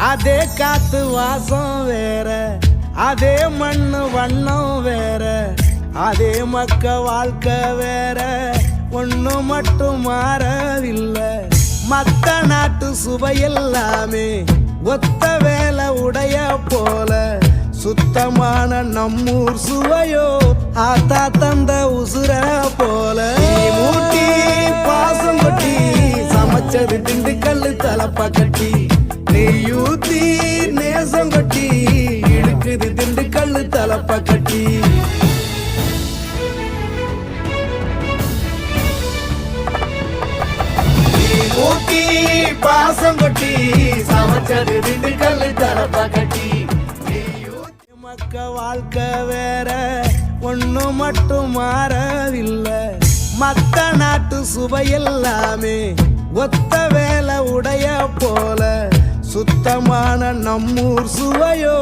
அதே காத்து வாசம் வேற, அதே மண்ணு வண்ணம் வேற, அதே மக்க வாழ்க்கை வேற, ஒண்ணு மட்டும் மாறவில்லை. மத்த நாட்டு சுவையெல்லாமே ஒத்த வேலை உடைய போல, சுத்தமான நம்மூர் சுவையோ ஆத்தா தந்த உசுர போல. மூட்டி பாசம் கொட்டி சமைச்சது திண்டுக்கல் தலப்பா கட்டி, நெய்யூத்தி நேசம் கொட்டி இழுக்குது திண்டுக்கல் தலப்பா கட்டி. மூட்டி பாசம் கொட்டி சமைச்சது திண்டுக்கல் தலப்பா கட்டி. மக்க வாழ்க்கை வேற, ஒண்ணு மட்டும் மாறவில்லை. மத்த நாட்டு சுவையெல்லாமே ஒத்த வேலை உடைய போல, சுத்தமான நம்மூர் சுவையோ